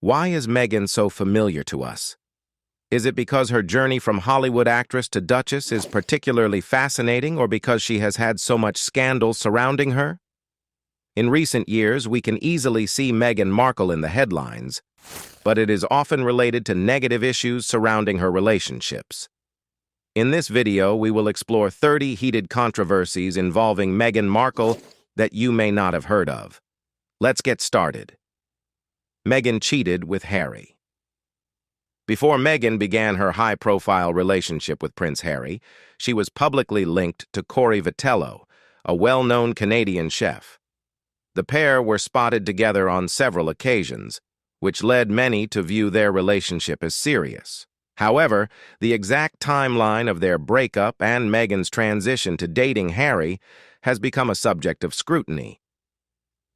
Why is Meghan so familiar to us? Is it because her journey from Hollywood actress to duchess is particularly fascinating, or because she has had so much scandal surrounding her? In recent years, we can easily see Meghan Markle in the headlines, but it is often related to negative issues surrounding her relationships. In this video, we will explore 30 heated controversies involving Meghan Markle that you may not have heard of. Let's get started. Meghan cheated with Harry. Before Meghan began her high-profile relationship with Prince Harry, she was publicly linked to Corey Vitello, a well-known Canadian chef. The pair were spotted together on several occasions, which led many to view their relationship as serious. However, the exact timeline of their breakup and Meghan's transition to dating Harry has become a subject of scrutiny.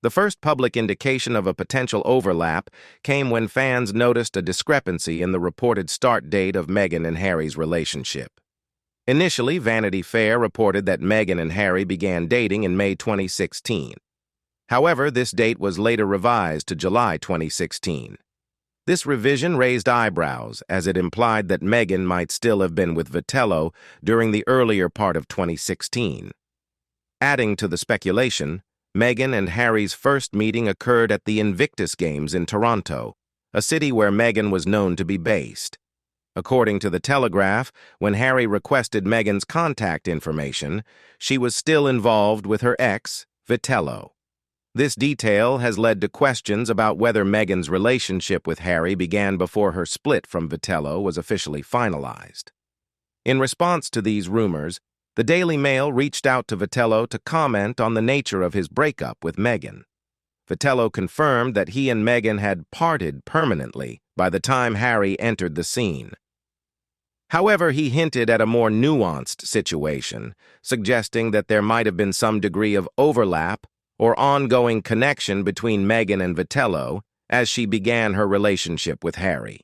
The first public indication of a potential overlap came when fans noticed a discrepancy in the reported start date of Meghan and Harry's relationship. Initially, Vanity Fair reported that Meghan and Harry began dating in May 2016. However, this date was later revised to July 2016. This revision raised eyebrows, as it implied that Meghan might still have been with Vitello during the earlier part of 2016. Adding to the speculation, Meghan and Harry's first meeting occurred at the Invictus Games in Toronto, a city where Meghan was known to be based. According to The Telegraph, when Harry requested Meghan's contact information, she was still involved with her ex, Vitello. This detail has led to questions about whether Meghan's relationship with Harry began before her split from Vitello was officially finalized. In response to these rumors, the Daily Mail reached out to Vitello to comment on the nature of his breakup with Meghan. Vitello confirmed that he and Meghan had parted permanently by the time Harry entered the scene. However, he hinted at a more nuanced situation, suggesting that there might have been some degree of overlap or ongoing connection between Meghan and Vitello as she began her relationship with Harry.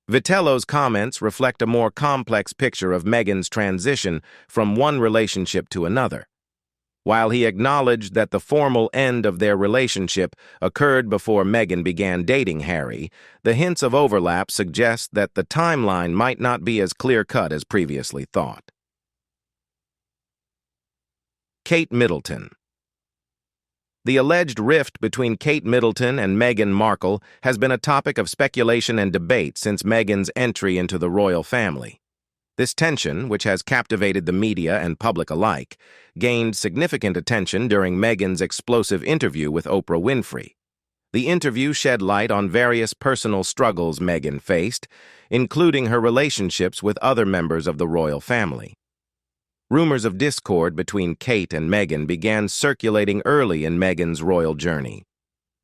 Vitello's comments reflect a more complex picture of Meghan's transition from one relationship to another. While he acknowledged that the formal end of their relationship occurred before Meghan began dating Harry, the hints of overlap suggest that the timeline might not be as clear-cut as previously thought. Kate Middleton. The alleged rift between Kate Middleton and Meghan Markle has been a topic of speculation and debate since Meghan's entry into the royal family. This tension, which has captivated the media and public alike, gained significant attention during Meghan's explosive interview with Oprah Winfrey. The interview shed light on various personal struggles Meghan faced, including her relationships with other members of the royal family. Rumors of discord between Kate and Meghan began circulating early in Meghan's royal journey.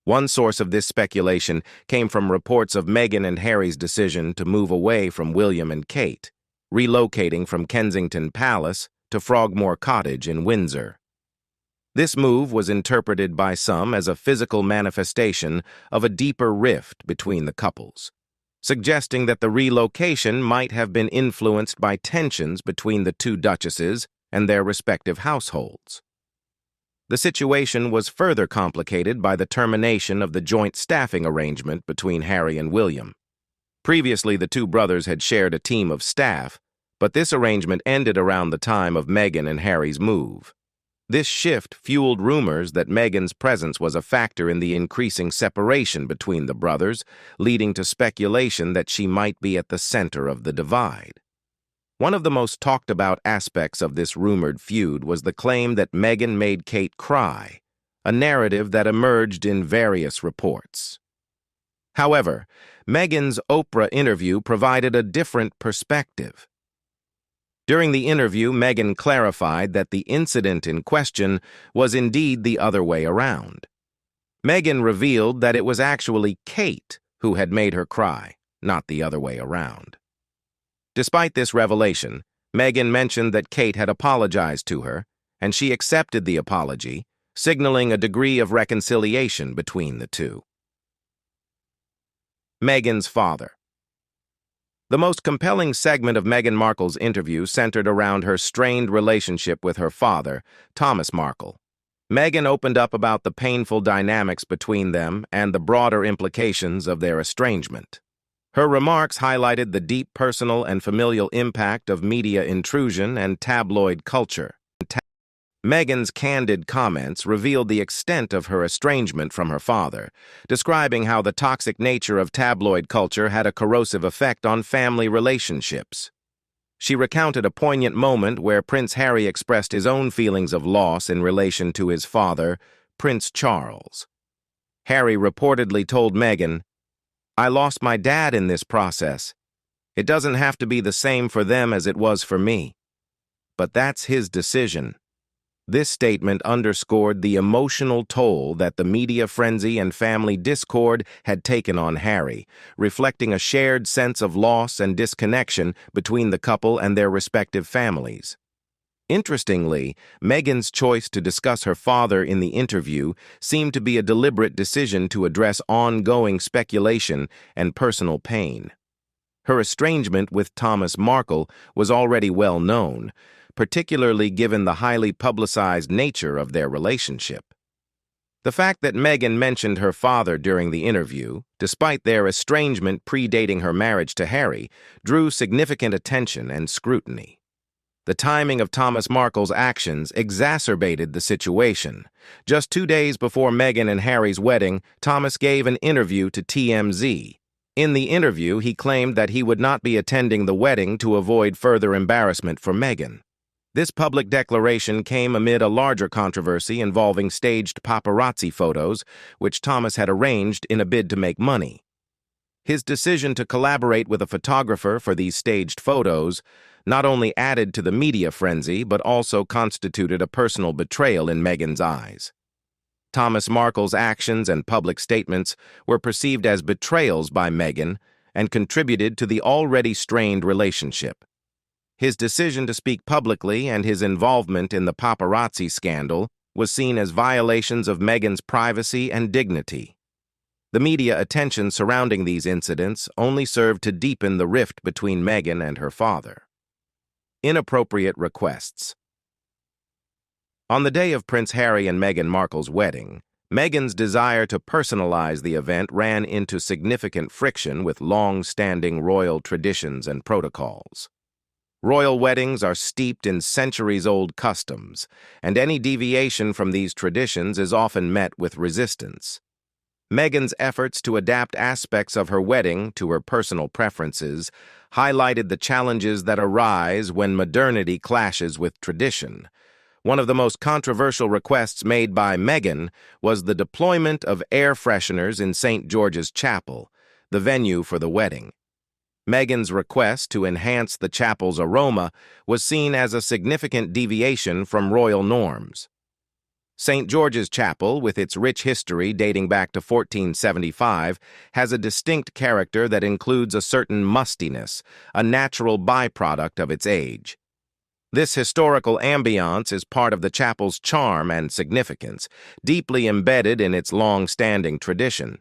One source of this speculation came from reports of Meghan and Harry's decision to move away from William and Kate, relocating from Kensington Palace to Frogmore Cottage in Windsor. This move was interpreted by some as a physical manifestation of a deeper rift between the couples, suggesting that the relocation might have been influenced by tensions between the two duchesses and their respective households. The situation was further complicated by the termination of the joint staffing arrangement between Harry and William. Previously, the two brothers had shared a team of staff, but this arrangement ended around the time of Meghan and Harry's move. This shift fueled rumors that Meghan's presence was a factor in the increasing separation between the brothers, leading to speculation that she might be at the center of the divide. One of the most talked-about aspects of this rumored feud was the claim that Meghan made Kate cry, a narrative that emerged in various reports. However, Meghan's Oprah interview provided a different perspective. During the interview, Meghan clarified that the incident in question was indeed the other way around. Meghan revealed that it was actually Kate who had made her cry, not the other way around. Despite this revelation, Meghan mentioned that Kate had apologized to her, and she accepted the apology, signaling a degree of reconciliation between the two. Meghan's father. The most compelling segment of Meghan Markle's interview centered around her strained relationship with her father, Thomas Markle. Meghan opened up about the painful dynamics between them and the broader implications of their estrangement. Her remarks highlighted the deep personal and familial impact of media intrusion and tabloid culture. Meghan's candid comments revealed the extent of her estrangement from her father, describing how the toxic nature of tabloid culture had a corrosive effect on family relationships. She recounted a poignant moment where Prince Harry expressed his own feelings of loss in relation to his father, Prince Charles. Harry reportedly told Meghan, "I lost my dad in this process. It doesn't have to be the same for them as it was for me. But that's his decision." This statement underscored the emotional toll that the media frenzy and family discord had taken on Harry, reflecting a shared sense of loss and disconnection between the couple and their respective families. Interestingly, Meghan's choice to discuss her father in the interview seemed to be a deliberate decision to address ongoing speculation and personal pain. Her estrangement with Thomas Markle was already well known, particularly given the highly publicized nature of their relationship. The fact that Meghan mentioned her father during the interview, despite their estrangement predating her marriage to Harry, drew significant attention and scrutiny. The timing of Thomas Markle's actions exacerbated the situation. Just 2 days before Meghan and Harry's wedding, Thomas gave an interview to TMZ. In the interview, he claimed that he would not be attending the wedding to avoid further embarrassment for Meghan. This public declaration came amid a larger controversy involving staged paparazzi photos, which Thomas had arranged in a bid to make money. His decision to collaborate with a photographer for these staged photos not only added to the media frenzy, but also constituted a personal betrayal in Meghan's eyes. Thomas Markle's actions and public statements were perceived as betrayals by Meghan and contributed to the already strained relationship. His decision to speak publicly and his involvement in the paparazzi scandal was seen as violations of Meghan's privacy and dignity. The media attention surrounding these incidents only served to deepen the rift between Meghan and her father. Inappropriate requests. On the day of Prince Harry and Meghan Markle's wedding, Meghan's desire to personalize the event ran into significant friction with long-standing royal traditions and protocols. Royal weddings are steeped in centuries-old customs, and any deviation from these traditions is often met with resistance. Meghan's efforts to adapt aspects of her wedding to her personal preferences highlighted the challenges that arise when modernity clashes with tradition. One of the most controversial requests made by Meghan was the deployment of air fresheners in St. George's Chapel, the venue for the wedding. Meghan's request to enhance the chapel's aroma was seen as a significant deviation from royal norms. St. George's Chapel, with its rich history dating back to 1475, has a distinct character that includes a certain mustiness, a natural byproduct of its age. This historical ambiance is part of the chapel's charm and significance, deeply embedded in its long-standing tradition.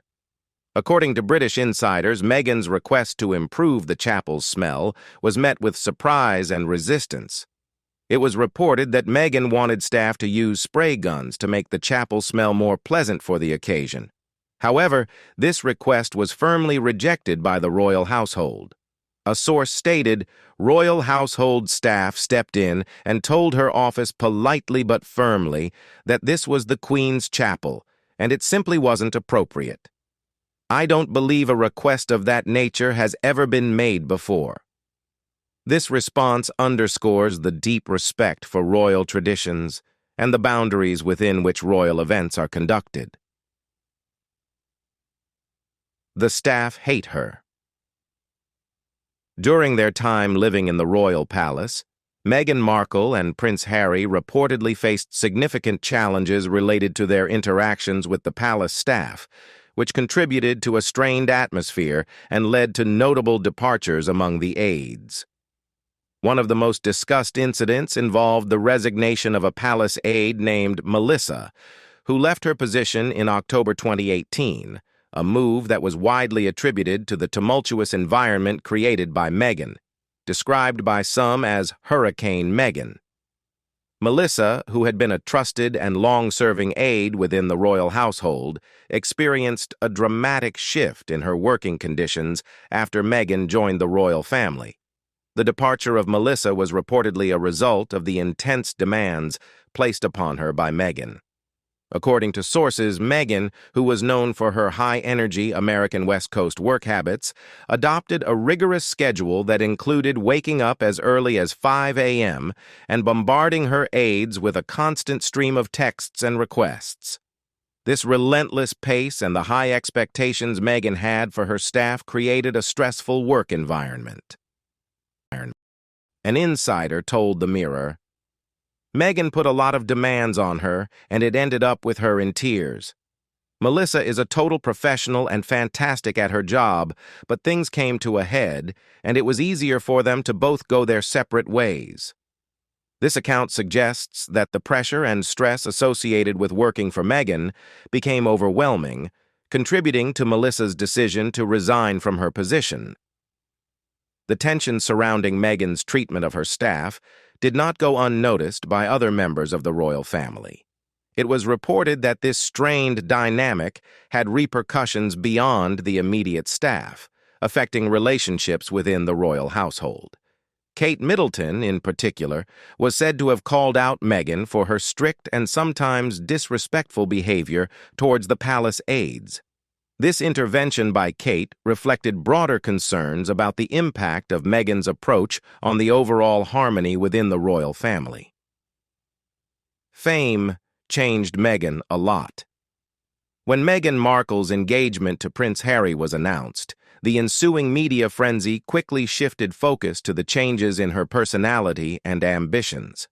According to British insiders, Meghan's request to improve the chapel's smell was met with surprise and resistance. It was reported that Meghan wanted staff to use spray guns to make the chapel smell more pleasant for the occasion. However, this request was firmly rejected by the royal household. A source stated, "Royal household staff stepped in and told her office politely but firmly that this was the Queen's chapel, and it simply wasn't appropriate. I don't believe a request of that nature has ever been made before." This response underscores the deep respect for royal traditions and the boundaries within which royal events are conducted. The staff hate her. During their time living in the royal palace, Meghan Markle and Prince Harry reportedly faced significant challenges related to their interactions with the palace staff, which contributed to a strained atmosphere and led to notable departures among the aides. One of the most discussed incidents involved the resignation of a palace aide named Melissa, who left her position in October 2018, a move that was widely attributed to the tumultuous environment created by Meghan, described by some as Hurricane Meghan. Melissa, who had been a trusted and long-serving aide within the royal household, experienced a dramatic shift in her working conditions after Meghan joined the royal family. The departure of Melissa was reportedly a result of the intense demands placed upon her by Meghan. According to sources, Meghan, who was known for her high-energy American West Coast work habits, adopted a rigorous schedule that included waking up as early as 5 a.m. and bombarding her aides with a constant stream of texts and requests. This relentless pace and the high expectations Meghan had for her staff created a stressful work environment. An insider told the Mirror, "Meghan put a lot of demands on her, and it ended up with her in tears. Melissa is a total professional and fantastic at her job, but things came to a head, and it was easier for them to both go their separate ways." This account suggests that the pressure and stress associated with working for Meghan became overwhelming, contributing to Melissa's decision to resign from her position. The tension surrounding Meghan's treatment of her staff did not go unnoticed by other members of the royal family. It was reported that this strained dynamic had repercussions beyond the immediate staff, affecting relationships within the royal household. Kate Middleton, in particular, was said to have called out Meghan for her strict and sometimes disrespectful behavior towards the palace aides. This intervention by Kate reflected broader concerns about the impact of Meghan's approach on the overall harmony within the royal family. Fame changed Meghan a lot. When Meghan Markle's engagement to Prince Harry was announced, the ensuing media frenzy quickly shifted focus to the changes in her personality and ambitions.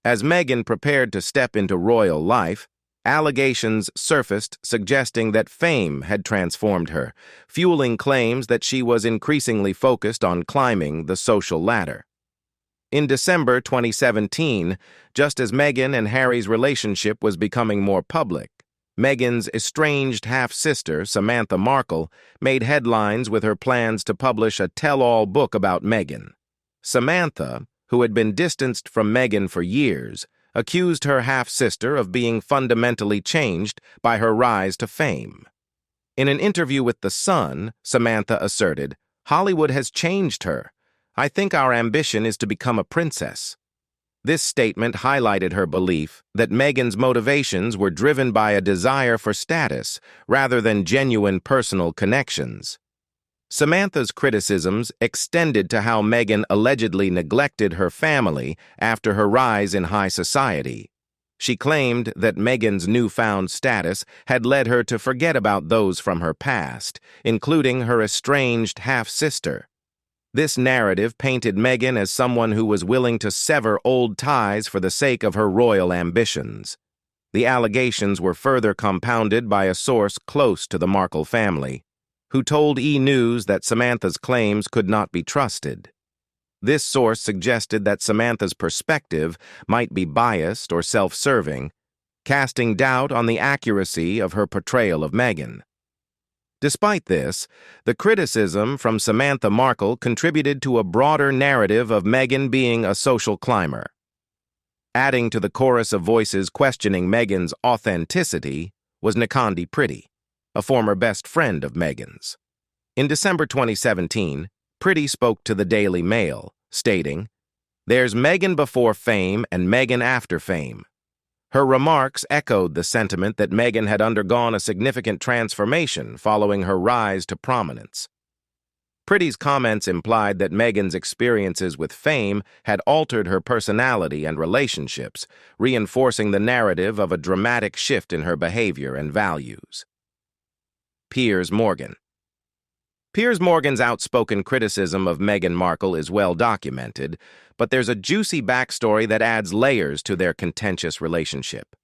As Meghan prepared to step into royal life, allegations surfaced suggesting that fame had transformed her, fueling claims that she was increasingly focused on climbing the social ladder. In December 2017, just as Meghan and Harry's relationship was becoming more public, Meghan's estranged half-sister, Samantha Markle, made headlines with her plans to publish a tell-all book about Meghan. Samantha, who had been distanced from Meghan for years, accused her half-sister of being fundamentally changed by her rise to fame. In an interview with The Sun, Samantha asserted, "Hollywood has changed her. I think our ambition is to become a princess." This statement highlighted her belief that Meghan's motivations were driven by a desire for status rather than genuine personal connections. Samantha's criticisms extended to how Meghan allegedly neglected her family after her rise in high society. She claimed that Meghan's newfound status had led her to forget about those from her past, including her estranged half-sister. This narrative painted Meghan as someone who was willing to sever old ties for the sake of her royal ambitions. The allegations were further compounded by a source close to the Markle family, who told E! News that Samantha's claims could not be trusted. This source suggested that Samantha's perspective might be biased or self-serving, casting doubt on the accuracy of her portrayal of Meghan. Despite this, the criticism from Samantha Markle contributed to a broader narrative of Meghan being a social climber. Adding to the chorus of voices questioning Meghan's authenticity was Nikandi Pretty, a former best friend of Meghan's. In December 2017, Pretty spoke to the Daily Mail, stating, "There's Meghan before fame and Meghan after fame." Her remarks echoed the sentiment that Meghan had undergone a significant transformation following her rise to prominence. Pretty's comments implied that Meghan's experiences with fame had altered her personality and relationships, reinforcing the narrative of a dramatic shift in her behavior and values. Piers Morgan. Piers Morgan's outspoken criticism of Meghan Markle is well documented, but there's a juicy backstory that adds layers to their contentious relationship.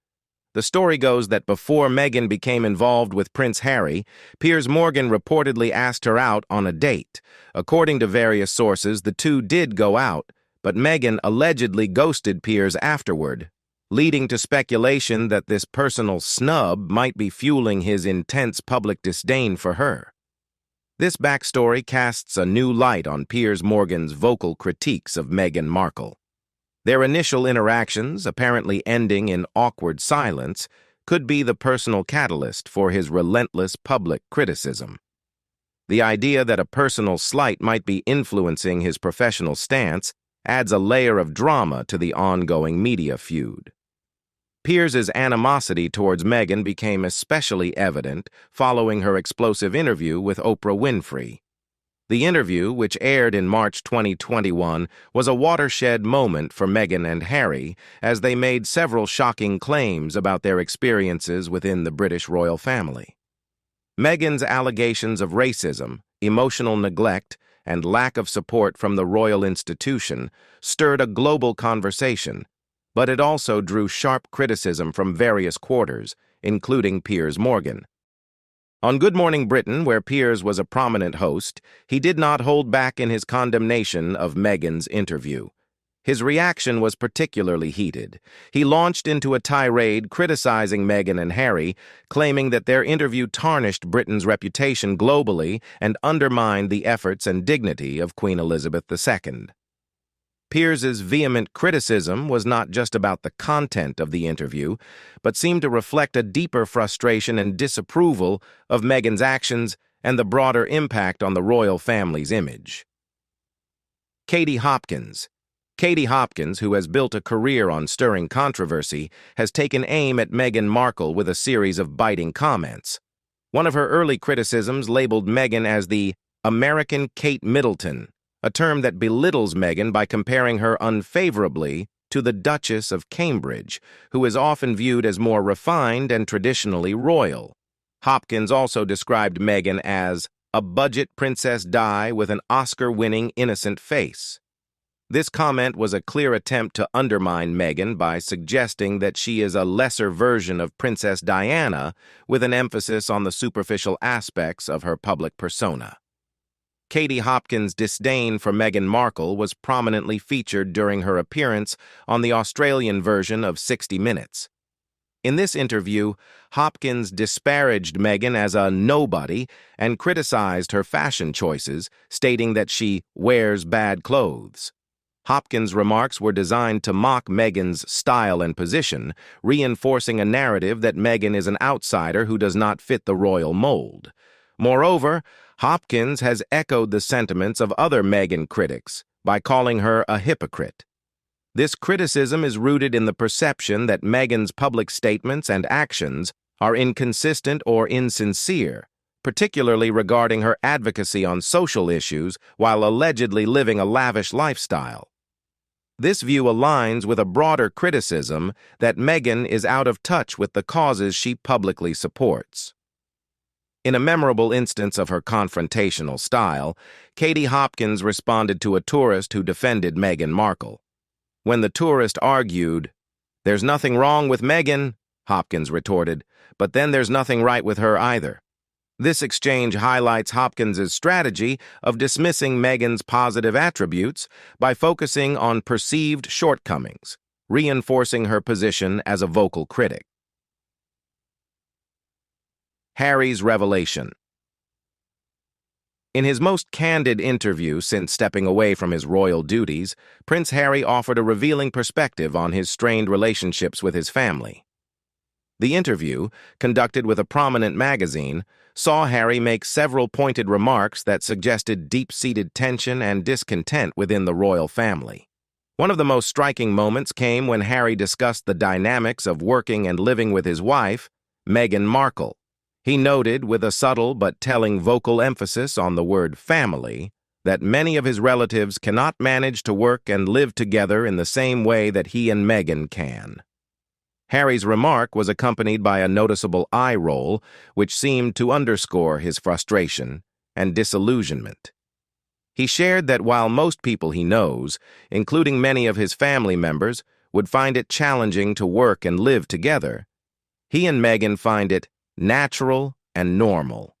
The story goes that before Meghan became involved with Prince Harry, Piers Morgan reportedly asked her out on a date. According to various sources, the two did go out, but Meghan allegedly ghosted Piers afterward, leading to speculation that this personal snub might be fueling his intense public disdain for her. This backstory casts a new light on Piers Morgan's vocal critiques of Meghan Markle. Their initial interactions, apparently ending in awkward silence, could be the personal catalyst for his relentless public criticism. The idea that a personal slight might be influencing his professional stance adds a layer of drama to the ongoing media feud. Piers's animosity towards Meghan became especially evident following her explosive interview with Oprah Winfrey. The interview, which aired in March 2021, was a watershed moment for Meghan and Harry as they made several shocking claims about their experiences within the British royal family. Meghan's allegations of racism, emotional neglect, and lack of support from the royal institution stirred a global conversation, but it also drew sharp criticism from various quarters, including Piers Morgan. On Good Morning Britain, where Piers was a prominent host, he did not hold back in his condemnation of Meghan's interview. His reaction was particularly heated. He launched into a tirade criticizing Meghan and Harry, claiming that their interview tarnished Britain's reputation globally and undermined the efforts and dignity of Queen Elizabeth II. Piers's vehement criticism was not just about the content of the interview, but seemed to reflect a deeper frustration and disapproval of Meghan's actions and the broader impact on the royal family's image. Hopkins. Katie Hopkins, who has built a career on stirring controversy, has taken aim at Meghan Markle with a series of biting comments. One of her early criticisms labeled Meghan as the American Kate Middleton, a term that belittles Meghan by comparing her unfavorably to the Duchess of Cambridge, who is often viewed as more refined and traditionally royal. Hopkins also described Meghan as a budget Princess Di with an Oscar-winning innocent face. This comment was a clear attempt to undermine Meghan by suggesting that she is a lesser version of Princess Diana, with an emphasis on the superficial aspects of her public persona. Katie Hopkins' disdain for Meghan Markle was prominently featured during her appearance on the Australian version of 60 Minutes. In this interview, Hopkins disparaged Meghan as a nobody and criticized her fashion choices, stating that she wears bad clothes. Hopkins' remarks were designed to mock Meghan's style and position, reinforcing a narrative that Meghan is an outsider who does not fit the royal mold. Moreover, Hopkins has echoed the sentiments of other Meghan critics by calling her a hypocrite. This criticism is rooted in the perception that Meghan's public statements and actions are inconsistent or insincere, particularly regarding her advocacy on social issues while allegedly living a lavish lifestyle. This view aligns with a broader criticism that Meghan is out of touch with the causes she publicly supports. In a memorable instance of her confrontational style, Katie Hopkins responded to a tourist who defended Meghan Markle. When the tourist argued, "There's nothing wrong with Meghan," Hopkins retorted, "but then there's nothing right with her either." This exchange highlights Hopkins' strategy of dismissing Meghan's positive attributes by focusing on perceived shortcomings, reinforcing her position as a vocal critic. Harry's revelation. In his most candid interview since stepping away from his royal duties, Prince Harry offered a revealing perspective on his strained relationships with his family. The interview, conducted with a prominent magazine, saw Harry make several pointed remarks that suggested deep-seated tension and discontent within the royal family. One of the most striking moments came when Harry discussed the dynamics of working and living with his wife, Meghan Markle. He noted, with a subtle but telling vocal emphasis on the word family, that many of his relatives cannot manage to work and live together in the same way that he and Meghan can. Harry's remark was accompanied by a noticeable eye roll, which seemed to underscore his frustration and disillusionment. He shared that while most people he knows, including many of his family members, would find it challenging to work and live together, he and Meghan find it natural and normal.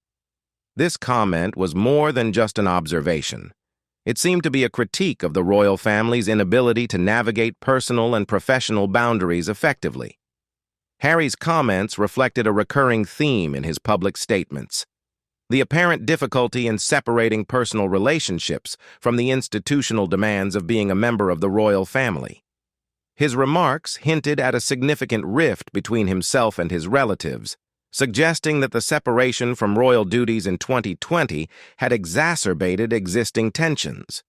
This comment was more than just an observation. It seemed to be a critique of the royal family's inability to navigate personal and professional boundaries effectively. Harry's comments reflected a recurring theme in his public statements: the apparent difficulty in separating personal relationships from the institutional demands of being a member of the royal family. His remarks hinted at a significant rift between himself and his relatives, suggesting that the separation from royal duties in 2020 had exacerbated existing tensions.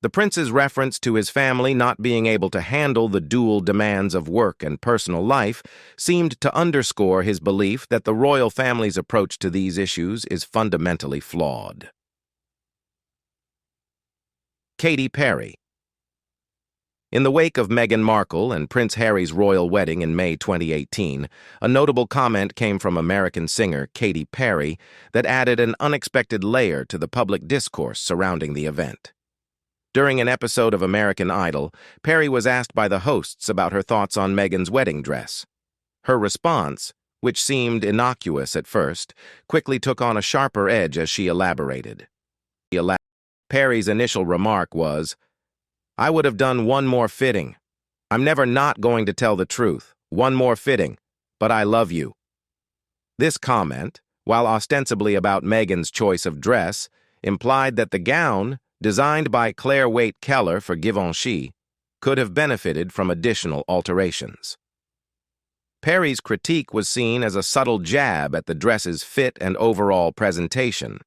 The prince's reference to his family not being able to handle the dual demands of work and personal life seemed to underscore his belief that the royal family's approach to these issues is fundamentally flawed. Katy Perry. In the wake of Meghan Markle and Prince Harry's royal wedding in May 2018, a notable comment came from American singer Katy Perry that added an unexpected layer to the public discourse surrounding the event. During an episode of American Idol, Perry was asked by the hosts about her thoughts on Meghan's wedding dress. Her response, which seemed innocuous at first, quickly took on a sharper edge as she elaborated. Perry's initial remark was, "I would have done one more fitting. I'm never not going to tell the truth. One more fitting. But I love you." This comment, while ostensibly about Meghan's choice of dress, implied that the gown, designed by Claire Waite Keller for Givenchy, could have benefited from additional alterations. Perry's critique was seen as a subtle jab at the dress's fit and overall presentation.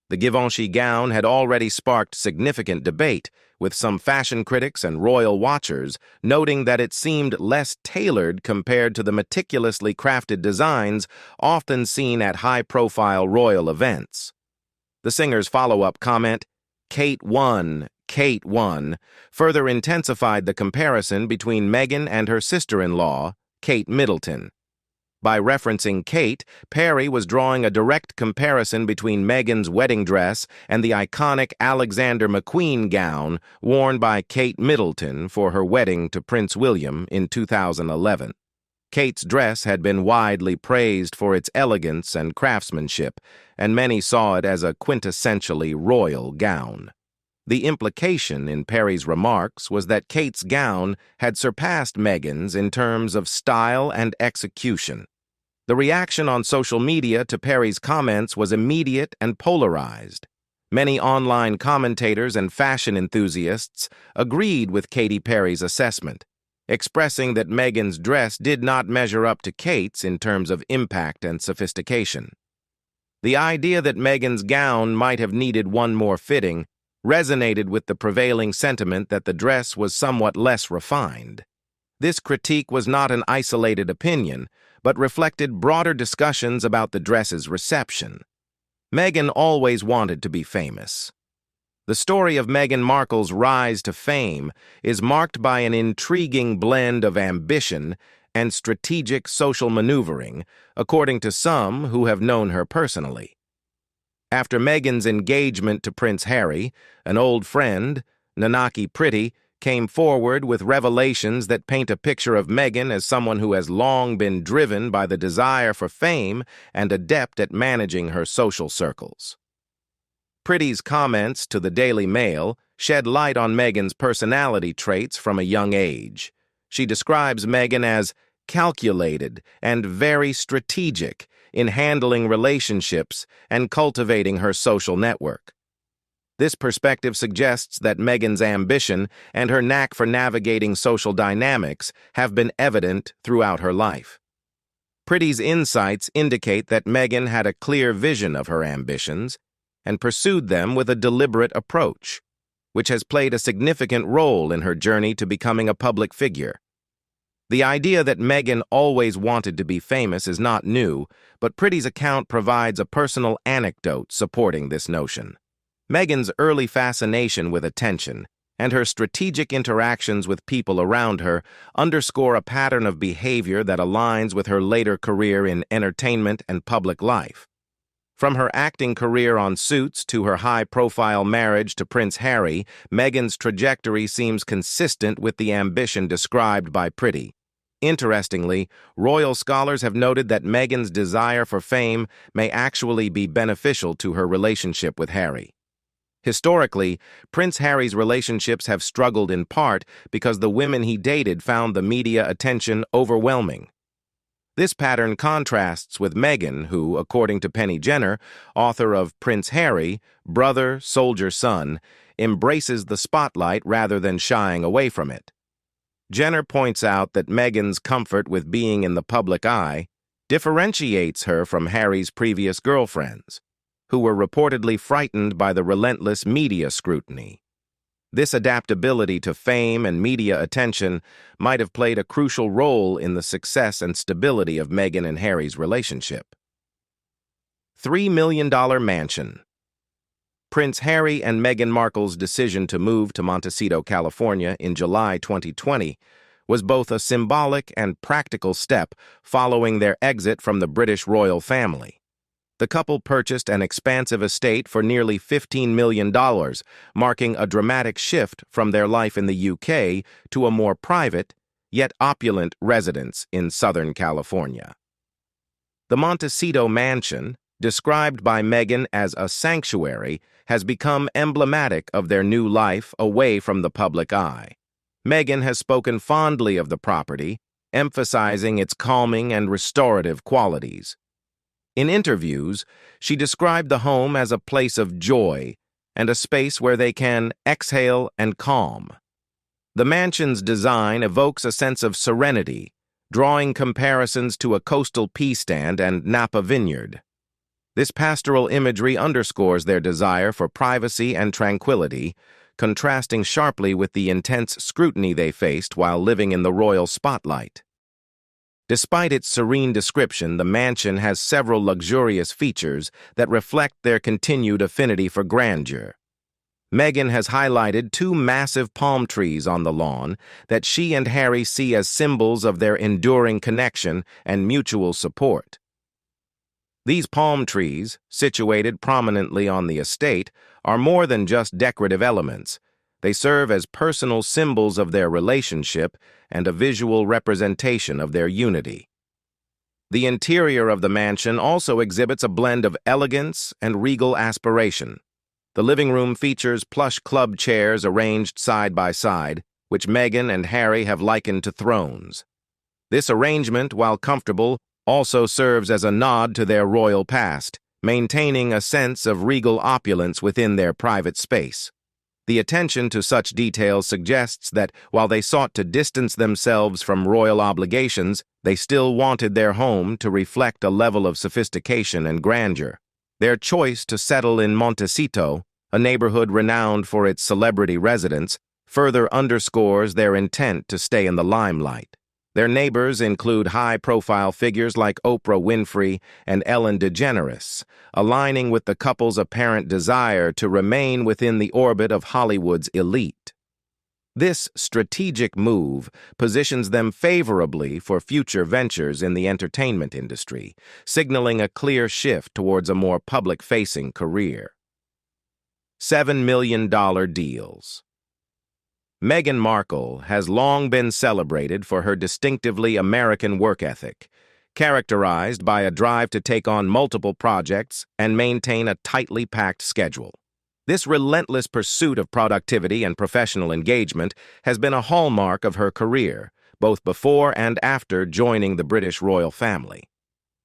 The Givenchy gown had already sparked significant debate, with some fashion critics and royal watchers noting that it seemed less tailored compared to the meticulously crafted designs often seen at high-profile royal events. The singer's follow-up comment, "Kate won, Kate won," further intensified the comparison between Meghan and her sister-in-law, Kate Middleton. By referencing Kate, Perry was drawing a direct comparison between Meghan's wedding dress and the iconic Alexander McQueen gown worn by Kate Middleton for her wedding to Prince William in 2011. Kate's dress had been widely praised for its elegance and craftsmanship, and many saw it as a quintessentially royal gown. The implication in Perry's remarks was that Kate's gown had surpassed Meghan's in terms of style and execution. The reaction on social media to Perry's comments was immediate and polarized. Many online commentators and fashion enthusiasts agreed with Katy Perry's assessment, expressing that Meghan's dress did not measure up to Kate's in terms of impact and sophistication. The idea that Meghan's gown might have needed one more fitting resonated with the prevailing sentiment that the dress was somewhat less refined. This critique was not an isolated opinion, but reflected broader discussions about the dress's reception. Meghan always wanted to be famous. The story of Meghan Markle's rise to fame is marked by an intriguing blend of ambition and strategic social maneuvering, according to some who have known her personally. After Meghan's engagement to Prince Harry, an old friend, Nanaki Pretty, came forward with revelations that paint a picture of Meghan as someone who has long been driven by the desire for fame and adept at managing her social circles. Pretty's comments to the Daily Mail shed light on Meghan's personality traits from a young age. She describes Meghan as calculated and very strategic in handling relationships and cultivating her social network. This perspective suggests that Meghan's ambition and her knack for navigating social dynamics have been evident throughout her life. Pretty's insights indicate that Meghan had a clear vision of her ambitions and pursued them with a deliberate approach, which has played a significant role in her journey to becoming a public figure. The idea that Meghan always wanted to be famous is not new, but Pretty's account provides a personal anecdote supporting this notion. Meghan's early fascination with attention and her strategic interactions with people around her underscore a pattern of behavior that aligns with her later career in entertainment and public life. From her acting career on Suits to her high-profile marriage to Prince Harry, Meghan's trajectory seems consistent with the ambition described by Pretty. Interestingly, royal scholars have noted that Meghan's desire for fame may actually be beneficial to her relationship with Harry. Historically, Prince Harry's relationships have struggled in part because the women he dated found the media attention overwhelming. This pattern contrasts with Meghan, who, according to Penny Jenner, author of Prince Harry, Brother, Soldier, Son, embraces the spotlight rather than shying away from it. Jenner points out that Meghan's comfort with being in the public eye differentiates her from Harry's previous girlfriends, who were reportedly frightened by the relentless media scrutiny. This adaptability to fame and media attention might have played a crucial role in the success and stability of Meghan and Harry's relationship. $3 million mansion. Prince Harry and Meghan Markle's decision to move to Montecito, California in July 2020 was both a symbolic and practical step following their exit from the British royal family. The couple purchased an expansive estate for nearly $15 million, marking a dramatic shift from their life in the UK to a more private, yet opulent residence in Southern California. The Montecito mansion, described by Meghan as a sanctuary, has become emblematic of their new life away from the public eye. Meghan has spoken fondly of the property, emphasizing its calming and restorative qualities. In interviews, she described the home as a place of joy and a space where they can exhale and calm. The mansion's design evokes a sense of serenity, drawing comparisons to a coastal pea stand and Napa vineyard. This pastoral imagery underscores their desire for privacy and tranquility, contrasting sharply with the intense scrutiny they faced while living in the royal spotlight. Despite its serene description, the mansion has several luxurious features that reflect their continued affinity for grandeur. Meghan has highlighted two massive palm trees on the lawn that she and Harry see as symbols of their enduring connection and mutual support. These palm trees, situated prominently on the estate, are more than just decorative elements. They serve as personal symbols of their relationship and a visual representation of their unity. The interior of the mansion also exhibits a blend of elegance and regal aspiration. The living room features plush club chairs arranged side by side, which Meghan and Harry have likened to thrones. This arrangement, while comfortable, also serves as a nod to their royal past, maintaining a sense of regal opulence within their private space. The attention to such details suggests that while they sought to distance themselves from royal obligations, they still wanted their home to reflect a level of sophistication and grandeur. Their choice to settle in Montecito, a neighborhood renowned for its celebrity residents, further underscores their intent to stay in the limelight. Their neighbors include high-profile figures like Oprah Winfrey and Ellen DeGeneres, aligning with the couple's apparent desire to remain within the orbit of Hollywood's elite. This strategic move positions them favorably for future ventures in the entertainment industry, signaling a clear shift towards a more public-facing career. $7 million deals. Meghan Markle has long been celebrated for her distinctively American work ethic, characterized by a drive to take on multiple projects and maintain a tightly packed schedule. This relentless pursuit of productivity and professional engagement has been a hallmark of her career, both before and after joining the British royal family.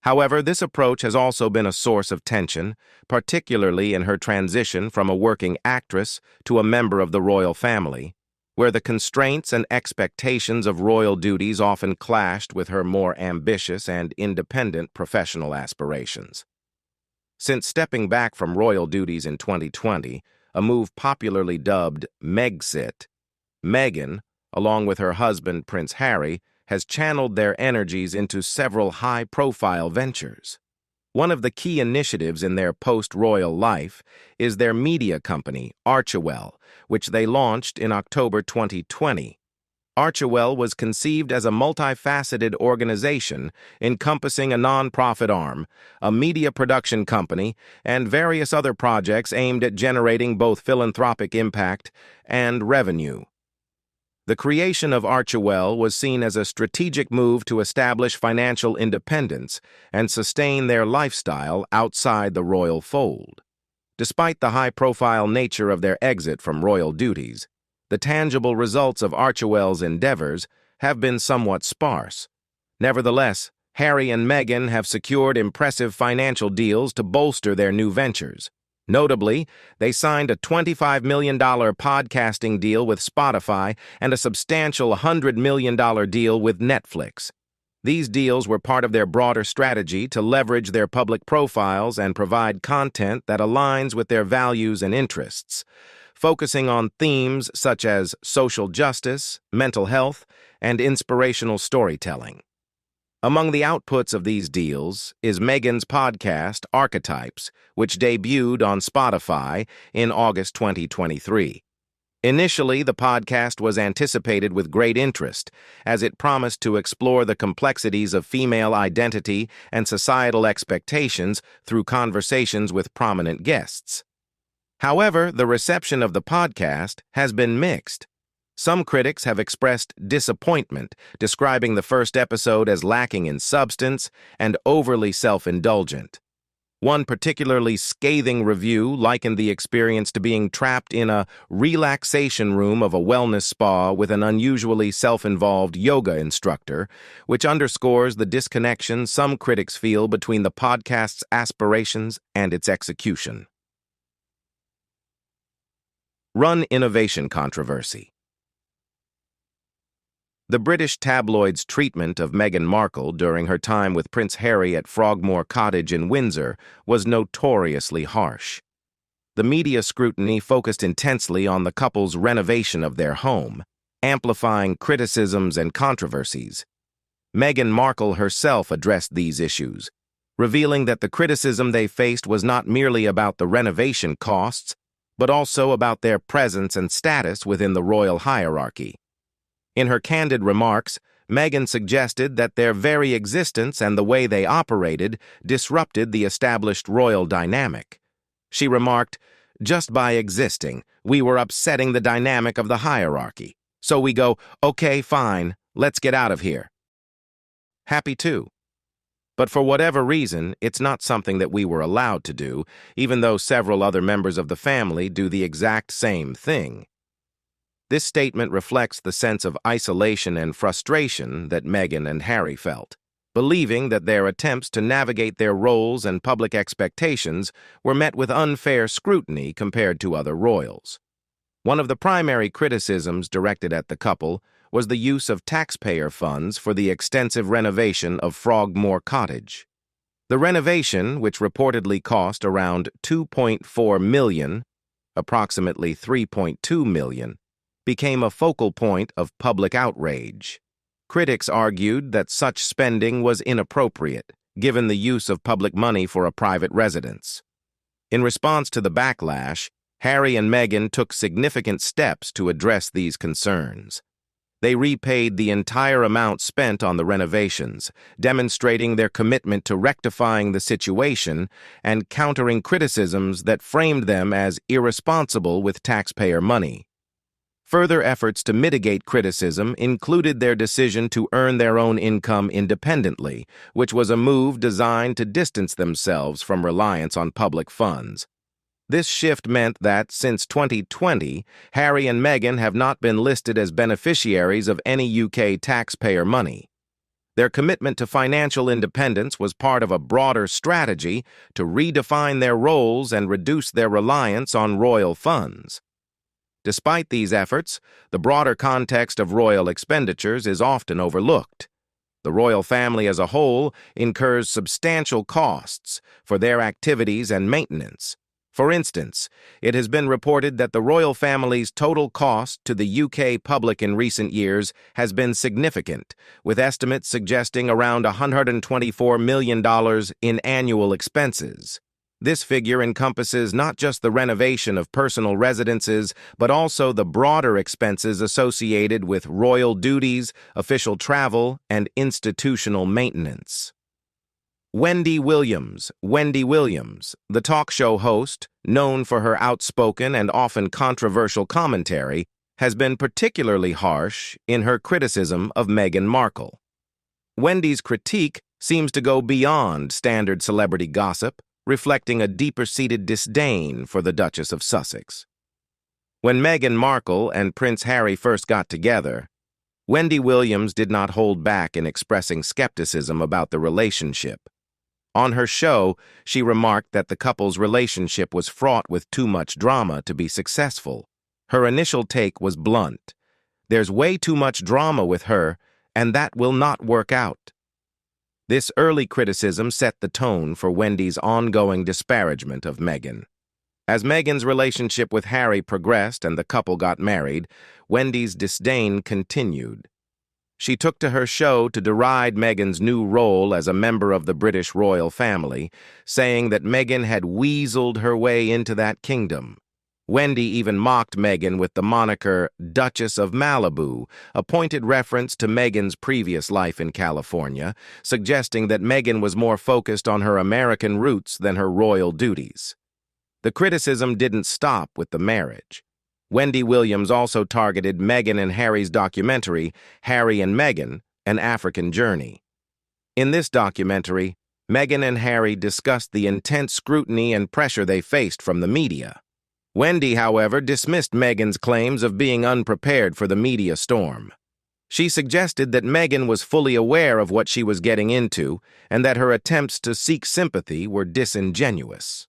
However, this approach has also been a source of tension, particularly in her transition from a working actress to a member of the royal family, where the constraints and expectations of royal duties often clashed with her more ambitious and independent professional aspirations. Since stepping back from royal duties in 2020, a move popularly dubbed Megxit, Meghan, along with her husband Prince Harry, has channeled their energies into several high-profile ventures. One of the key initiatives in their post-royal life is their media company, Archewell, which they launched in October 2020. Archewell was conceived as a multifaceted organization encompassing a nonprofit arm, a media production company, and various other projects aimed at generating both philanthropic impact and revenue. The creation of Archewell was seen as a strategic move to establish financial independence and sustain their lifestyle outside the royal fold. Despite the high-profile nature of their exit from royal duties, the tangible results of Archewell's endeavors have been somewhat sparse. Nevertheless, Harry and Meghan have secured impressive financial deals to bolster their new ventures. Notably, they signed a $25 million podcasting deal with Spotify and a substantial $100 million deal with Netflix. These deals were part of their broader strategy to leverage their public profiles and provide content that aligns with their values and interests, focusing on themes such as social justice, mental health, and inspirational storytelling. Among the outputs of these deals is Meghan's podcast, Archetypes, which debuted on Spotify in August 2023. Initially, the podcast was anticipated with great interest, as it promised to explore the complexities of female identity and societal expectations through conversations with prominent guests. However, the reception of the podcast has been mixed. Some critics have expressed disappointment, describing the first episode as lacking in substance and overly self-indulgent. One particularly scathing review likened the experience to being trapped in a relaxation room of a wellness spa with an unusually self-involved yoga instructor, which underscores the disconnection some critics feel between the podcast's aspirations and its execution. Run innovation controversy. The British tabloids' treatment of Meghan Markle during her time with Prince Harry at Frogmore Cottage in Windsor was notoriously harsh. The media scrutiny focused intensely on the couple's renovation of their home, amplifying criticisms and controversies. Meghan Markle herself addressed these issues, revealing that the criticism they faced was not merely about the renovation costs, but also about their presence and status within the royal hierarchy. In her candid remarks, Meghan suggested that their very existence and the way they operated disrupted the established royal dynamic. She remarked, "Just by existing, we were upsetting the dynamic of the hierarchy. So we go, okay, fine, let's get out of here." Happy too. But for whatever reason, it's not something that we were allowed to do, even though several other members of the family do the exact same thing. This statement reflects the sense of isolation and frustration that Meghan and Harry felt, believing that their attempts to navigate their roles and public expectations were met with unfair scrutiny compared to other royals. One of the primary criticisms directed at the couple was the use of taxpayer funds for the extensive renovation of Frogmore Cottage. The renovation, which reportedly cost around $2.4 million, approximately $3.2 million, became a focal point of public outrage. Critics argued that such spending was inappropriate, given the use of public money for a private residence. In response to the backlash, Harry and Meghan took significant steps to address these concerns. They repaid the entire amount spent on the renovations, demonstrating their commitment to rectifying the situation and countering criticisms that framed them as irresponsible with taxpayer money. Further efforts to mitigate criticism included their decision to earn their own income independently, which was a move designed to distance themselves from reliance on public funds. This shift meant that, since 2020, Harry and Meghan have not been listed as beneficiaries of any UK taxpayer money. Their commitment to financial independence was part of a broader strategy to redefine their roles and reduce their reliance on royal funds. Despite these efforts, the broader context of royal expenditures is often overlooked. The royal family as a whole incurs substantial costs for their activities and maintenance. For instance, it has been reported that the royal family's total cost to the UK public in recent years has been significant, with estimates suggesting around $124 million in annual expenses. This figure encompasses not just the renovation of personal residences, but also the broader expenses associated with royal duties, official travel, and institutional maintenance. Wendy Williams, the talk show host, known for her outspoken and often controversial commentary, has been particularly harsh in her criticism of Meghan Markle. Wendy's critique seems to go beyond standard celebrity gossip, reflecting a deeper-seated disdain for the Duchess of Sussex. When Meghan Markle and Prince Harry first got together, Wendy Williams did not hold back in expressing skepticism about the relationship. On her show, she remarked that the couple's relationship was fraught with too much drama to be successful. Her initial take was blunt. There's way too much drama with her, and that will not work out. This early criticism set the tone for Wendy's ongoing disparagement of Meghan. As Meghan's relationship with Harry progressed and the couple got married, Wendy's disdain continued. She took to her show to deride Meghan's new role as a member of the British royal family, saying that Meghan had weaseled her way into that kingdom. Wendy even mocked Meghan with the moniker Duchess of Malibu, a pointed reference to Meghan's previous life in California, suggesting that Meghan was more focused on her American roots than her royal duties. The criticism didn't stop with the marriage. Wendy Williams also targeted Meghan and Harry's documentary, Harry and Meghan, An African Journey. In this documentary, Meghan and Harry discussed the intense scrutiny and pressure they faced from the media. Wendy, however, dismissed Meghan's claims of being unprepared for the media storm. She suggested that Meghan was fully aware of what she was getting into and that her attempts to seek sympathy were disingenuous.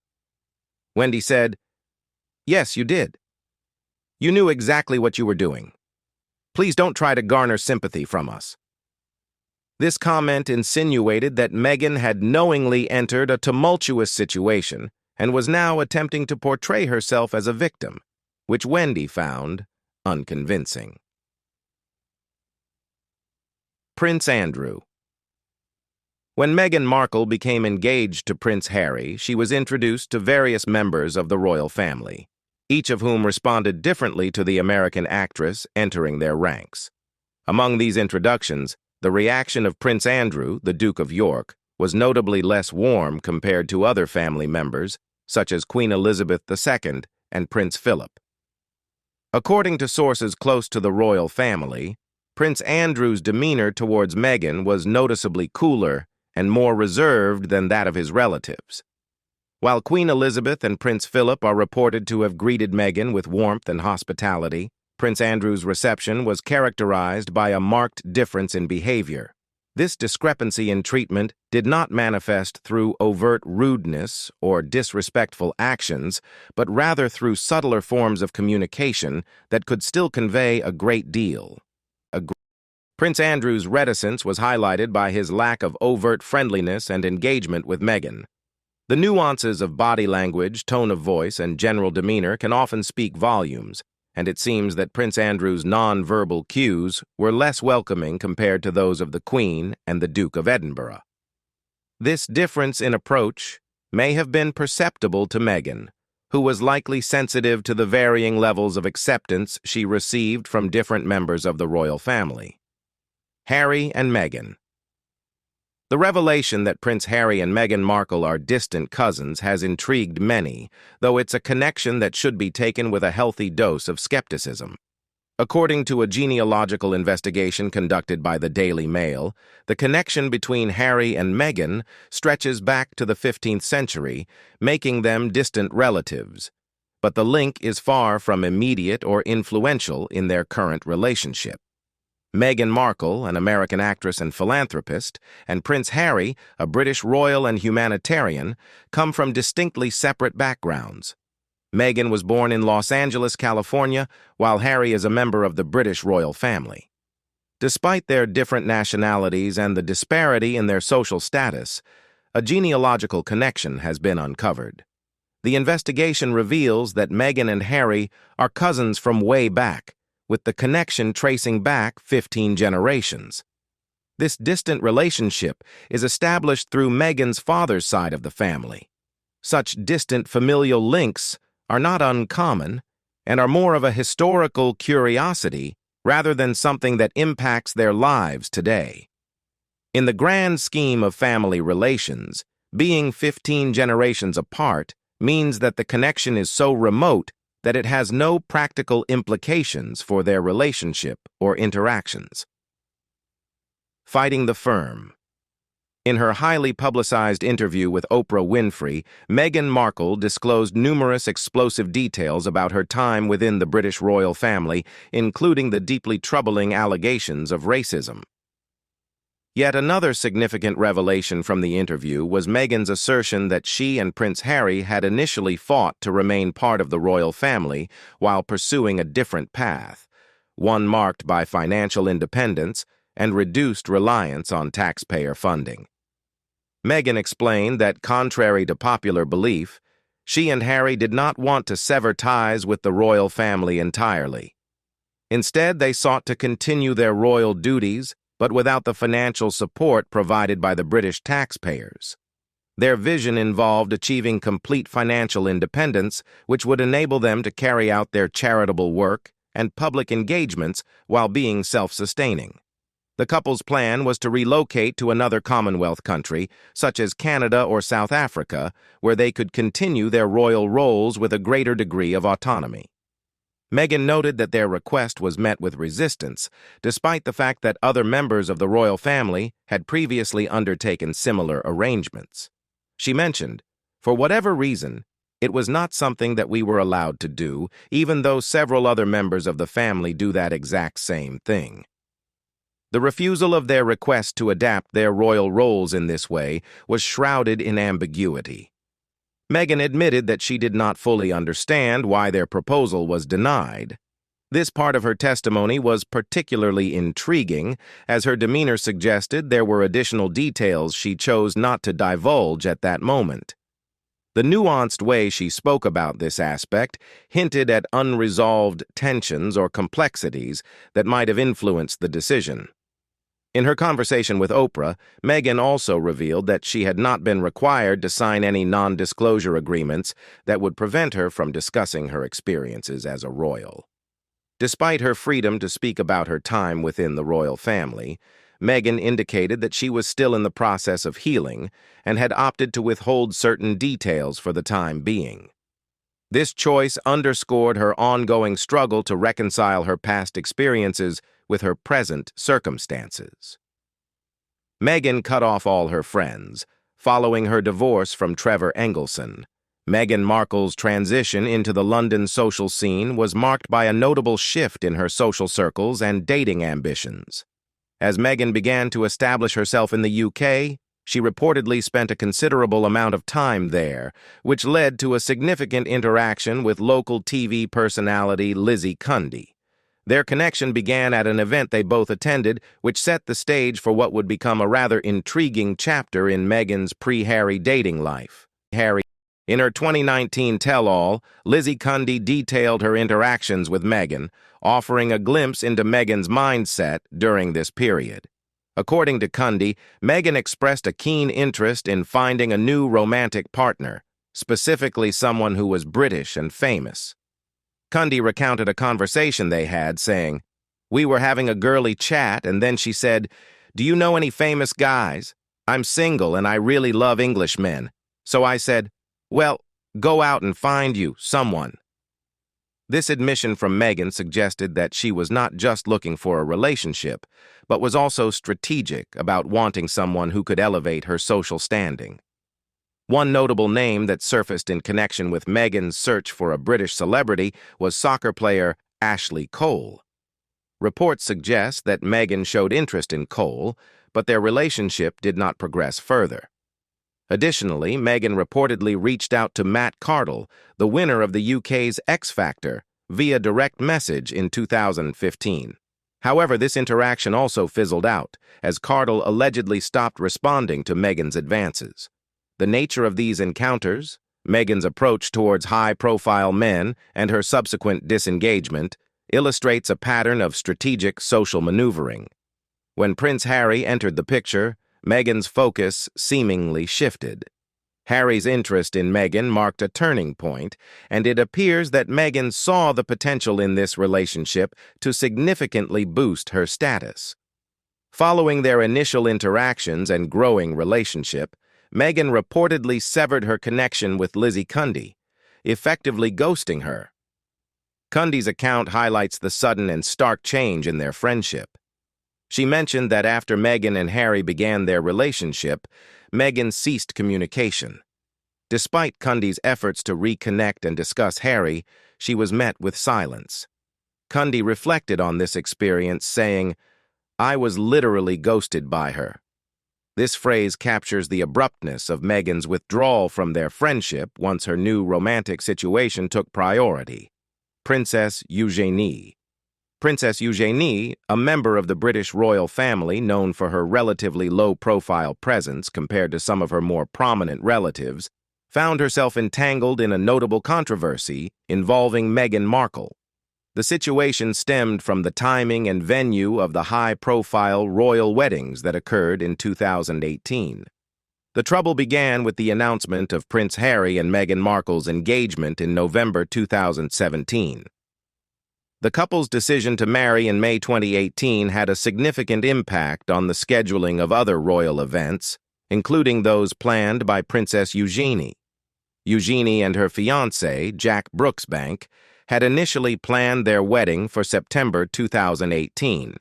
Wendy said, "Yes, you did. You knew exactly what you were doing. Please don't try to garner sympathy from us." This comment insinuated that Meghan had knowingly entered a tumultuous situation and was now attempting to portray herself as a victim, which Wendy found unconvincing. Prince Andrew. When Meghan Markle became engaged to Prince Harry, she was introduced to various members of the royal family, each of whom responded differently to the American actress entering their ranks. Among these introductions, the reaction of Prince Andrew, the Duke of York, was notably less warm compared to other family members, such as Queen Elizabeth II and Prince Philip. According to sources close to the royal family, Prince Andrew's demeanor towards Meghan was noticeably cooler and more reserved than that of his relatives. While Queen Elizabeth and Prince Philip are reported to have greeted Meghan with warmth and hospitality, Prince Andrew's reception was characterized by a marked difference in behavior. This discrepancy in treatment did not manifest through overt rudeness or disrespectful actions, but rather through subtler forms of communication that could still convey a great deal. Prince Andrew's reticence was highlighted by his lack of overt friendliness and engagement with Meghan. The nuances of body language, tone of voice, and general demeanor can often speak volumes, and it seems that Prince Andrew's non-verbal cues were less welcoming compared to those of the Queen and the Duke of Edinburgh. This difference in approach may have been perceptible to Meghan, who was likely sensitive to the varying levels of acceptance she received from different members of the royal family. Harry and Meghan. The revelation that Prince Harry and Meghan Markle are distant cousins has intrigued many, though it's a connection that should be taken with a healthy dose of skepticism. According to a genealogical investigation conducted by the Daily Mail, the connection between Harry and Meghan stretches back to the 15th century, making them distant relatives. But the link is far from immediate or influential in their current relationship. Meghan Markle, an American actress and philanthropist, and Prince Harry, a British royal and humanitarian, come from distinctly separate backgrounds. Meghan was born in Los Angeles, California, while Harry is a member of the British royal family. Despite their different nationalities and the disparity in their social status, a genealogical connection has been uncovered. The investigation reveals that Meghan and Harry are cousins from way back, with the connection tracing back 15 generations. This distant relationship is established through Meghan's father's side of the family. Such distant familial links are not uncommon and are more of a historical curiosity rather than something that impacts their lives today. In the grand scheme of family relations, being 15 generations apart means that the connection is so remote that it has no practical implications for their relationship or interactions. Fighting the firm. In her highly publicized interview with Oprah Winfrey, Meghan Markle disclosed numerous explosive details about her time within the British royal family, including the deeply troubling allegations of racism. Yet another significant revelation from the interview was Meghan's assertion that she and Prince Harry had initially fought to remain part of the royal family while pursuing a different path, one marked by financial independence and reduced reliance on taxpayer funding. Meghan explained that, contrary to popular belief, she and Harry did not want to sever ties with the royal family entirely. Instead, they sought to continue their royal duties, but without the financial support provided by the British taxpayers. Their vision involved achieving complete financial independence, which would enable them to carry out their charitable work and public engagements while being self-sustaining. The couple's plan was to relocate to another Commonwealth country, such as Canada or South Africa, where they could continue their royal roles with a greater degree of autonomy. Meghan noted that their request was met with resistance, despite the fact that other members of the royal family had previously undertaken similar arrangements. She mentioned, "For whatever reason, it was not something that we were allowed to do, even though several other members of the family do that exact same thing." The refusal of their request to adapt their royal roles in this way was shrouded in ambiguity. Meghan admitted that she did not fully understand why their proposal was denied. This part of her testimony was particularly intriguing, as her demeanor suggested there were additional details she chose not to divulge at that moment. The nuanced way she spoke about this aspect hinted at unresolved tensions or complexities that might have influenced the decision. In her conversation with Oprah, Meghan also revealed that she had not been required to sign any non-disclosure agreements that would prevent her from discussing her experiences as a royal. Despite her freedom to speak about her time within the royal family, Meghan indicated that she was still in the process of healing and had opted to withhold certain details for the time being. This choice underscored her ongoing struggle to reconcile her past experiences with her present circumstances. Meghan cut off all her friends, following her divorce from Trevor Engelson. Meghan Markle's transition into the London social scene was marked by a notable shift in her social circles and dating ambitions. As Meghan began to establish herself in the UK, she reportedly spent a considerable amount of time there, which led to a significant interaction with local TV personality Lizzie Cundy. Their connection began at an event they both attended, which set the stage for what would become a rather intriguing chapter in Meghan's pre-Harry dating life. In her 2019 tell-all, Lizzie Cundy detailed her interactions with Meghan, offering a glimpse into Meghan's mindset during this period. According to Cundy, Meghan expressed a keen interest in finding a new romantic partner, specifically someone who was British and famous. Cundy recounted a conversation they had, saying, "We were having a girly chat, and then she said, 'Do you know any famous guys? I'm single and I really love English men.' So I said, 'Well, go out and find you someone.'" This admission from Meghan suggested that she was not just looking for a relationship, but was also strategic about wanting someone who could elevate her social standing. One notable name that surfaced in connection with Meghan's search for a British celebrity was soccer player Ashley Cole. Reports suggest that Meghan showed interest in Cole, but their relationship did not progress further. Additionally, Meghan reportedly reached out to Matt Cardle, the winner of the UK's X Factor, via direct message in 2015. However, this interaction also fizzled out, as Cardle allegedly stopped responding to Meghan's advances. The nature of these encounters, Meghan's approach towards high-profile men, and her subsequent disengagement illustrates a pattern of strategic social maneuvering. When Prince Harry entered the picture, Meghan's focus seemingly shifted. Harry's interest in Meghan marked a turning point, and it appears that Meghan saw the potential in this relationship to significantly boost her status. Following their initial interactions and growing relationship, Meghan reportedly severed her connection with Lizzie Cundy, effectively ghosting her. Cundy's account highlights the sudden and stark change in their friendship. She mentioned that after Meghan and Harry began their relationship, Meghan ceased communication. Despite Cundy's efforts to reconnect and discuss Harry, she was met with silence. Cundy reflected on this experience, saying, "I was literally ghosted by her." This phrase captures the abruptness of Meghan's withdrawal from their friendship once her new romantic situation took priority. Princess Eugenie. Princess Eugenie, a member of the British royal family known for her relatively low-profile presence compared to some of her more prominent relatives, found herself entangled in a notable controversy involving Meghan Markle. The situation stemmed from the timing and venue of the high-profile royal weddings that occurred in 2018. The trouble began with the announcement of Prince Harry and Meghan Markle's engagement in November 2017. The couple's decision to marry in May 2018 had a significant impact on the scheduling of other royal events, including those planned by Princess Eugenie. Eugenie and her fiancé, Jack Brooksbank, had initially planned their wedding for September 2018.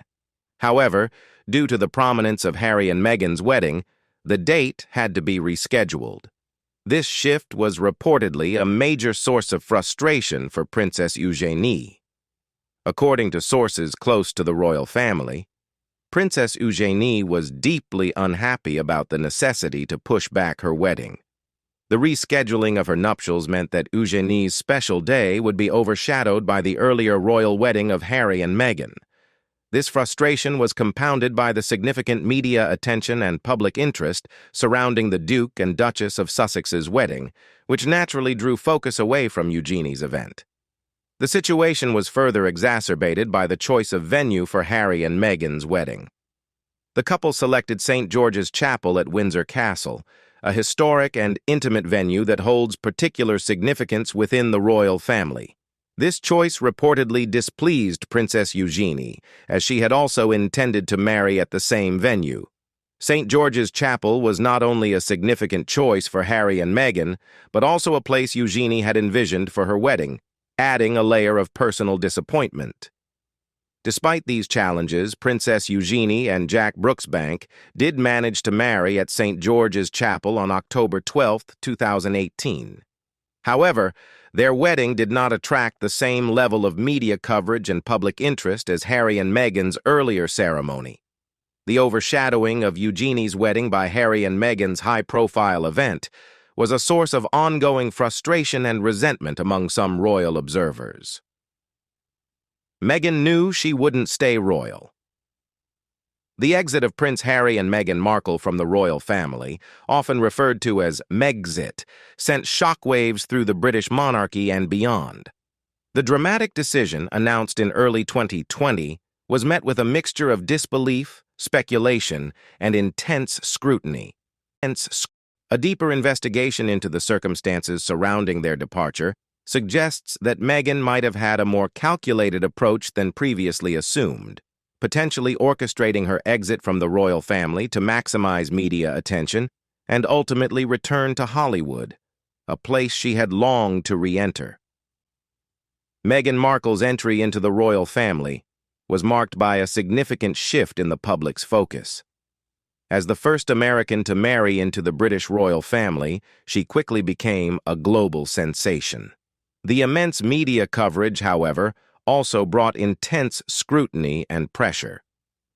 However, due to the prominence of Harry and Meghan's wedding, the date had to be rescheduled. This shift was reportedly a major source of frustration for Princess Eugenie. According to sources close to the royal family, Princess Eugenie was deeply unhappy about the necessity to push back her wedding. The rescheduling of her nuptials meant that Eugenie's special day would be overshadowed by the earlier royal wedding of Harry and Meghan. This frustration was compounded by the significant media attention and public interest surrounding the Duke and Duchess of Sussex's wedding, which naturally drew focus away from Eugenie's event. The situation was further exacerbated by the choice of venue for Harry and Meghan's wedding. The couple selected St. George's Chapel at Windsor Castle, a historic and intimate venue that holds particular significance within the royal family. This choice reportedly displeased Princess Eugenie, as she had also intended to marry at the same venue. St. George's Chapel was not only a significant choice for Harry and Meghan, but also a place Eugenie had envisioned for her wedding, adding a layer of personal disappointment. Despite these challenges, Princess Eugenie and Jack Brooksbank did manage to marry at St. George's Chapel on October 12, 2018. However, their wedding did not attract the same level of media coverage and public interest as Harry and Meghan's earlier ceremony. The overshadowing of Eugenie's wedding by Harry and Meghan's high-profile event was a source of ongoing frustration and resentment among some royal observers. Meghan knew she wouldn't stay royal. The exit of Prince Harry and Meghan Markle from the royal family, often referred to as Megxit, sent shockwaves through the British monarchy and beyond. The dramatic decision, announced in early 2020, was met with a mixture of disbelief, speculation, and intense scrutiny. A deeper investigation into the circumstances surrounding their departure suggests that Meghan might have had a more calculated approach than previously assumed, potentially orchestrating her exit from the royal family to maximize media attention and ultimately return to Hollywood, a place she had longed to re-enter. Meghan Markle's entry into the royal family was marked by a significant shift in the public's focus. As the first American to marry into the British royal family, she quickly became a global sensation. The immense media coverage, however, also brought intense scrutiny and pressure.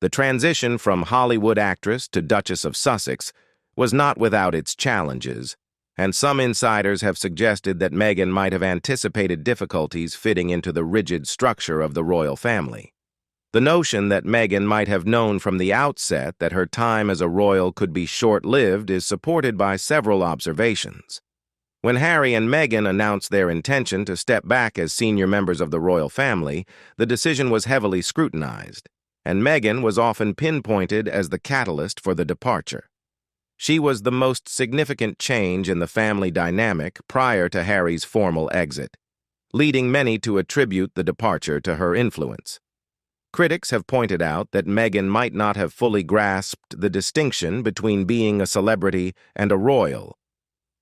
The transition from Hollywood actress to Duchess of Sussex was not without its challenges, and some insiders have suggested that Meghan might have anticipated difficulties fitting into the rigid structure of the royal family. The notion that Meghan might have known from the outset that her time as a royal could be short-lived is supported by several observations. When Harry and Meghan announced their intention to step back as senior members of the royal family, the decision was heavily scrutinized, and Meghan was often pinpointed as the catalyst for the departure. She was the most significant change in the family dynamic prior to Harry's formal exit, leading many to attribute the departure to her influence. Critics have pointed out that Meghan might not have fully grasped the distinction between being a celebrity and a royal.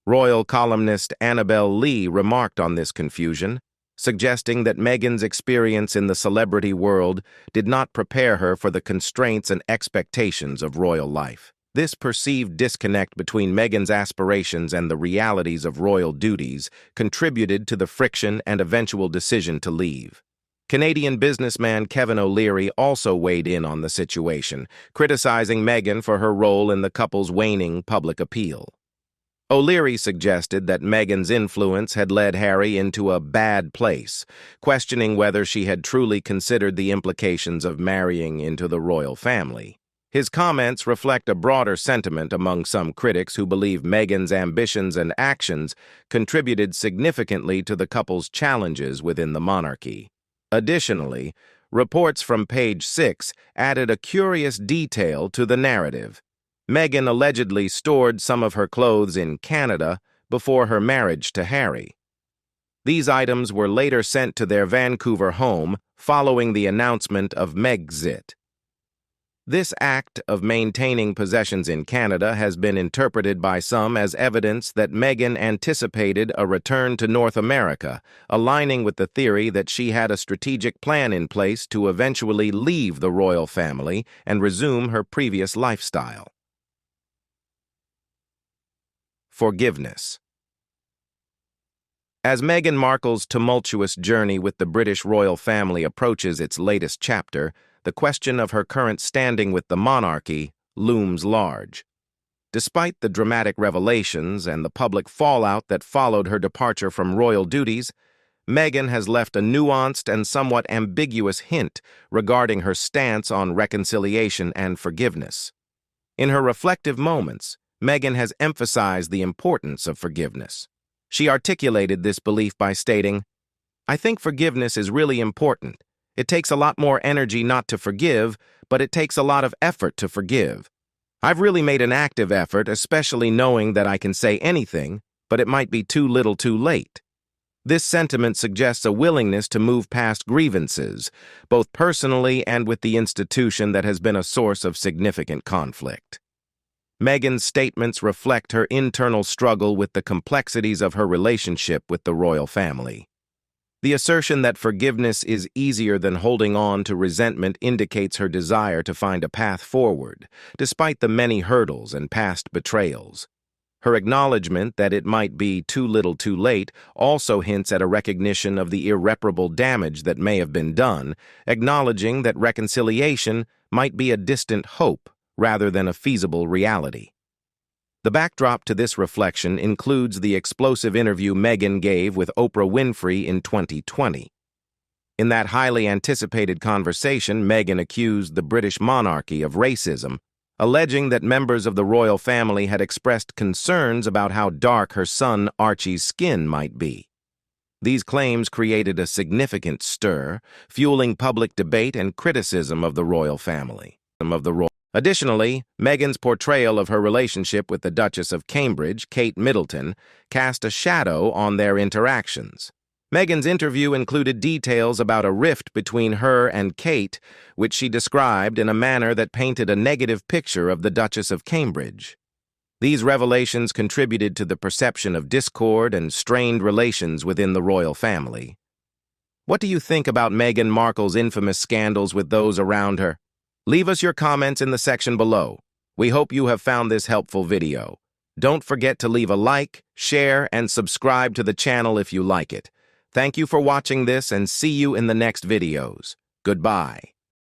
Royal columnist Annabel Lee remarked on this confusion, suggesting that Meghan's experience in the celebrity world did not prepare her for the constraints and expectations of royal life. This perceived disconnect between Meghan's aspirations and the realities of royal duties contributed to the friction and eventual decision to leave. Canadian businessman Kevin O'Leary also weighed in on the situation, criticizing Meghan for her role in the couple's waning public appeal. O'Leary suggested that Meghan's influence had led Harry into a bad place, questioning whether she had truly considered the implications of marrying into the royal family. His comments reflect a broader sentiment among some critics who believe Meghan's ambitions and actions contributed significantly to the couple's challenges within the monarchy. Additionally, reports from Page 6 added a curious detail to the narrative. Meghan allegedly stored some of her clothes in Canada before her marriage to Harry. These items were later sent to their Vancouver home following the announcement of Megxit. This act of maintaining possessions in Canada has been interpreted by some as evidence that Meghan anticipated a return to North America, aligning with the theory that she had a strategic plan in place to eventually leave the royal family and resume her previous lifestyle. Forgiveness. As Meghan Markle's tumultuous journey with the British royal family approaches its latest chapter, the question of her current standing with the monarchy looms large. Despite the dramatic revelations and the public fallout that followed her departure from royal duties, Meghan has left a nuanced and somewhat ambiguous hint regarding her stance on reconciliation and forgiveness. In her reflective moments, Meghan has emphasized the importance of forgiveness. She articulated this belief by stating, "I think forgiveness is really important. It takes a lot more energy not to forgive, but it takes a lot of effort to forgive. I've really made an active effort, especially knowing that I can say anything, but it might be too little too late." This sentiment suggests a willingness to move past grievances, both personally and with the institution that has been a source of significant conflict. Meghan's statements reflect her internal struggle with the complexities of her relationship with the royal family. The assertion that forgiveness is easier than holding on to resentment indicates her desire to find a path forward, despite the many hurdles and past betrayals. Her acknowledgement that it might be too little too late also hints at a recognition of the irreparable damage that may have been done, acknowledging that reconciliation might be a distant hope rather than a feasible reality. The backdrop to this reflection includes the explosive interview Meghan gave with Oprah Winfrey in 2020. In that highly anticipated conversation, Meghan accused the British monarchy of racism, alleging that members of the royal family had expressed concerns about how dark her son Archie's skin might be. These claims created a significant stir, fueling public debate and criticism of the royal family. Additionally, Meghan's portrayal of her relationship with the Duchess of Cambridge, Kate Middleton, cast a shadow on their interactions. Meghan's interview included details about a rift between her and Kate, which she described in a manner that painted a negative picture of the Duchess of Cambridge. These revelations contributed to the perception of discord and strained relations within the royal family. What do you think about Meghan Markle's infamous scandals with those around her? Leave us your comments in the section below. We hope you have found this helpful video. Don't forget to leave a like, share, and subscribe to the channel if you like it. Thank you for watching this and see you in the next videos. Goodbye.